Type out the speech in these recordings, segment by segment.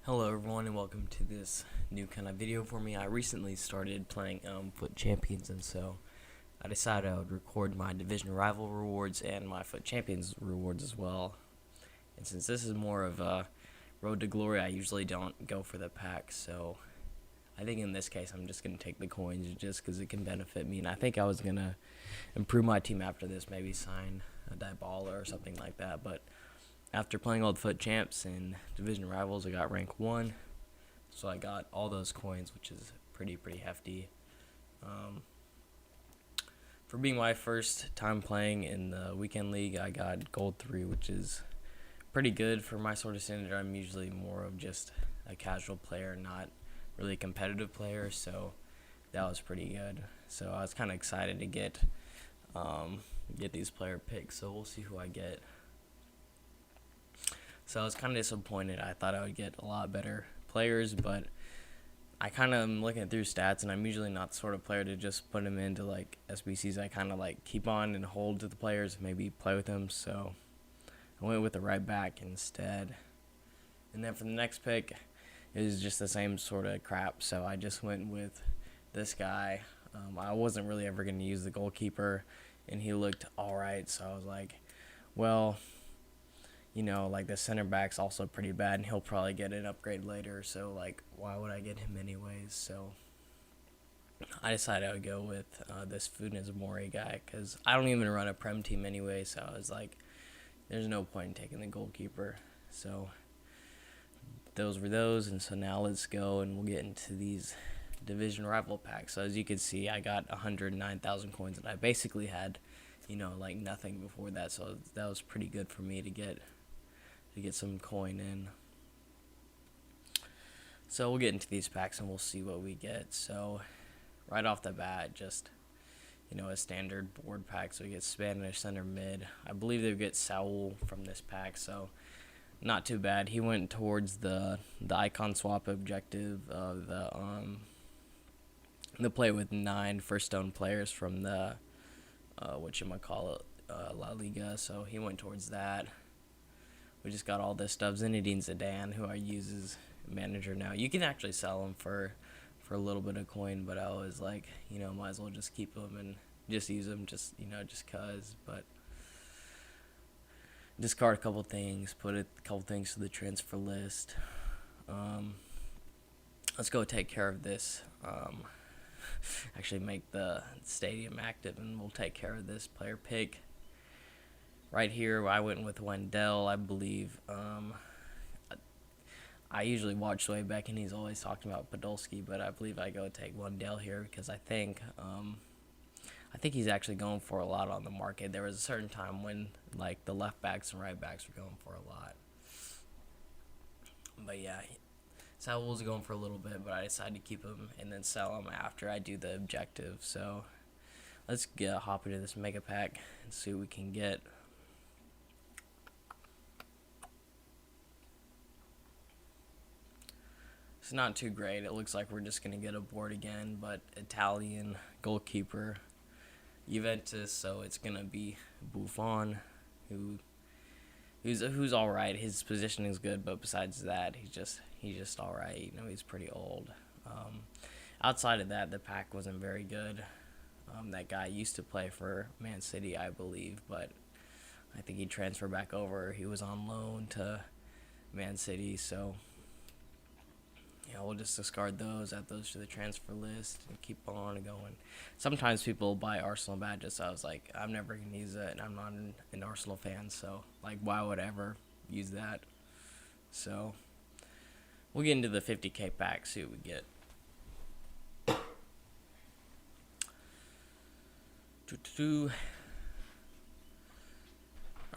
Hello everyone and welcome to this new kind of video for me. I recently started playing FUT Champions, and so I decided I would record my Division Rival rewards and my FUT Champions rewards as well. And since this is more of a Road to Glory, I usually don't go for the pack, so I think in this case I'm just going to take the coins just because it can benefit me. And I think I was going to improve my team after this, maybe sign a Dybala or something like that, but after playing all the FUT Champs and Division Rivals, I got rank 1, so I got all those coins, which is pretty hefty. For being my first time playing in the weekend league, I got gold 3, which is pretty good for my sort of standard. I'm usually more of just a casual player, not really a competitive player, so that was pretty good. So I was kind of excited to get these player picks, so we'll see who I get. So I was kind of disappointed. I thought I would get a lot better players, but I kind of am looking through stats, and I'm usually not the sort of player to just put them into like SBCs. I kind of like keep on and hold to the players, maybe play with them. So I went with the right back instead. And then for the next pick, it was just the same sort of crap. So I just went with this guy. I wasn't really ever going to use the goalkeeper, and he looked all right. So I was like, well, you know, like the center back's also pretty bad, and he'll probably get an upgrade later, so like why would I get him anyways? So I decided I would go with this Funes Mori guy, because I don't even run a Prem team anyway, so I was like, there's no point in taking the goalkeeper. So those were those, and so now let's go and we'll get into these Division Rival packs. So as you can see, I got 109,000 coins, and I basically had, you know, like nothing before that, so that was pretty good for me to get some coin in. So we'll get into these packs and we'll see what we get. So right off the bat, just, you know, a standard board pack. So we get Spanish center mid. I believe they get Saul from this pack, so not too bad. He went towards the icon swap objective of the play with 9 first stone players from the La Liga. So he went towards that. We just got all this stuff. Zinedine Zidane, who I use as manager now. You can actually sell him for a little bit of coin, but I was like, you know, might as well just keep him and just use him, just, you know, just cause. But discard a couple things, put a couple things to the transfer list. Let's go take care of this. Actually make the stadium active, and we'll take care of this player pick. Right here, I went with Wendell, I believe. I usually watch way back, and he's always talking about Podolski, but I believe I go take Wendell here because I think he's actually going for a lot on the market. There was a certain time when like the left backs and right backs were going for a lot. But yeah, Saul's going for a little bit, but I decided to keep him and then sell him after I do the objective. So let's hop into this mega pack and see what we can get. It's not too great. It looks like we're just going to get a board again, but Italian goalkeeper Juventus, so it's going to be Buffon, who's all right. His positioning is good, but besides that, he's just all right. You know, he's pretty old. Outside of that, the pack wasn't very good. That guy used to play for Man City, I believe, but I think he transferred back over. He was on loan to Man City, so yeah, we'll just discard those, add those to the transfer list, and keep on going. Sometimes people buy Arsenal badges, so I was like, I'm never going to use it, and I'm not an Arsenal fan, so, like, why would I ever use that? So, we'll get into the 50k pack, see what we get.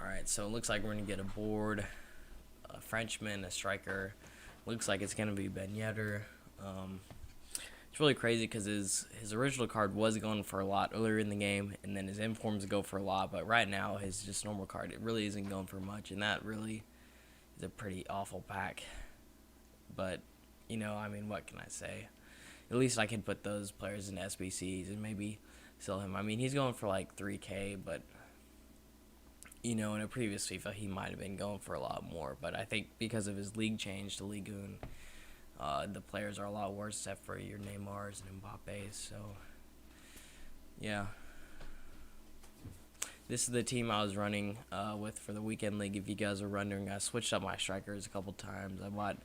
Alright, so it looks like we're going to get a board, a Frenchman, a striker. Looks like it's going to be Ben Yedder. It's really crazy because his original card was going for a lot earlier in the game, and then his informs go for a lot, but right now his just normal card, it really isn't going for much, and that really is a pretty awful pack. But, you know, I mean, what can I say? At least I can put those players in SBCs and maybe sell him. I mean, he's going for like 3k, but in a previous FIFA, he might have been going for a lot more. But I think because of his league change to Ligue 1, the players are a lot worse, except for your Neymars and Mbappe's. So, yeah. This is the team I was running with for the weekend league. If you guys are wondering, I switched up my strikers a couple times. I bought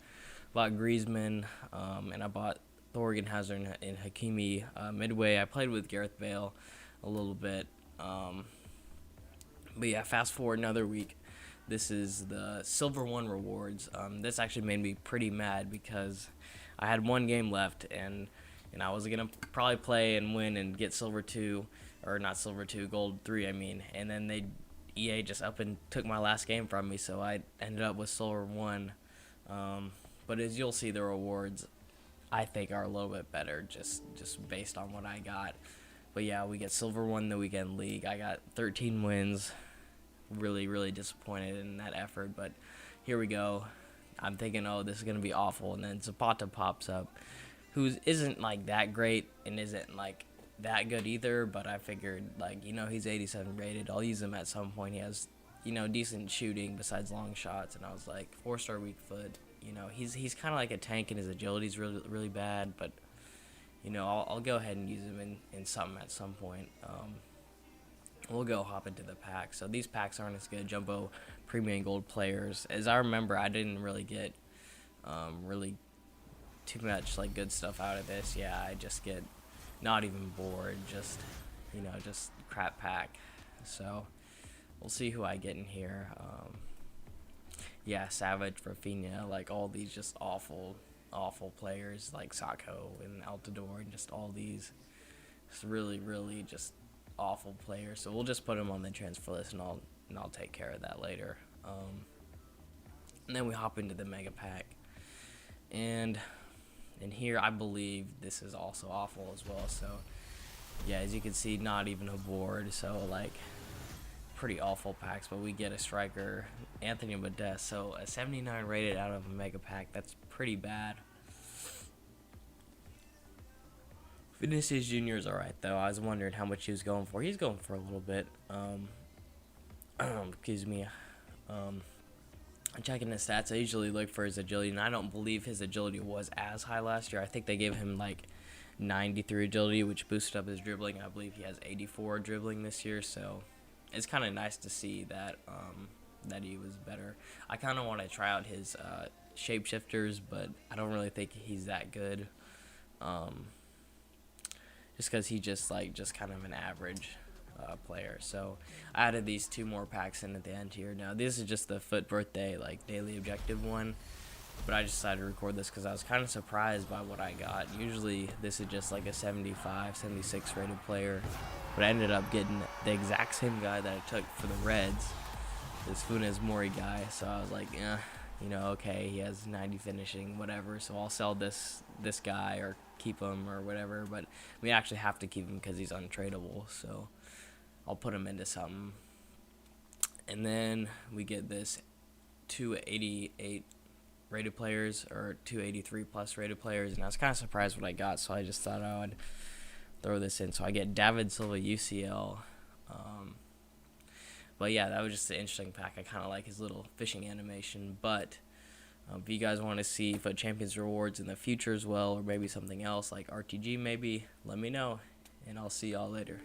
Griezmann, and I bought Thorgan Hazard and Hakimi midway. I played with Gareth Bale a little bit. But yeah, fast forward another week. This is the Silver 1 rewards. This actually made me pretty mad because I had one game left, and I was going to probably play and win and get Silver 2, or not Silver 2, Gold 3, I mean. And then EA just up and took my last game from me, so I ended up with Silver 1. But as you'll see, the rewards, I think, are a little bit better just based on what I got. But yeah, we get Silver 1 in the weekend league. I got 13 wins. Really, really disappointed in that effort, but here we go. I'm thinking, oh, this is going to be awful, and then Zapata pops up, who isn't, like, that great and isn't, like, that good either, but I figured, like, he's 87 rated. I'll use him at some point. He has, decent shooting besides long shots, and I was like, 4-star weak foot. He's kind of like a tank, and his agility's really, really bad, but, I'll go ahead and use him in something at some point. We'll go hop into the pack. So these packs aren't as good. Jumbo Premium Gold players. As I remember, I didn't really get really too much like good stuff out of this. Yeah, I just get not even bored. Just just crap pack. So we'll see who I get in here. Yeah, Savage, Rafinha, like all these just awful players like Sacco and Altidore and just all these. It's really, really just awful player, so we'll just put him on the transfer list, and I'll take care of that later. And then we hop into the mega pack, and here I believe this is also awful as well. So yeah, as you can see, not even a board, so like pretty awful packs. But we get a striker, Anthony Modeste, so a 79 rated out of a mega pack. That's pretty bad. Vinicius Jr. is alright, though. I was wondering how much he was going for. He's going for a little bit. Excuse me. I'm checking his stats. I usually look for his agility, and I don't believe his agility was as high last year. I think they gave him like 93 agility, which boosted up his dribbling. I believe he has 84 dribbling this year, so it's kind of nice to see that that he was better. I kind of want to try out his shapeshifters, but I don't really think he's that good. Just because he's just kind of an average player. So I added these 2 more packs in at the end here. Now this is just the FUT birthday daily objective one, but I just decided to record this because I was kind of surprised by what I got. Usually this is just like a 75, 76 rated player, but I ended up getting the exact same guy that I took for the Reds, this Funes Mori guy. So I was like, okay, he has 90 finishing, whatever. So I'll sell this guy or keep him or whatever, but we actually have to keep him because he's untradeable, so I'll put him into something. And then we get this 288 rated players, or 283 plus rated players, and I was kind of surprised what I got, so I just thought I would throw this in. So I get David Silva UCL. But yeah, that was just an interesting pack. I kind of like his little fishing animation, but if you guys want to see FUT Champions rewards in the future as well, or maybe something else like RTG maybe, let me know, and I'll see y'all later.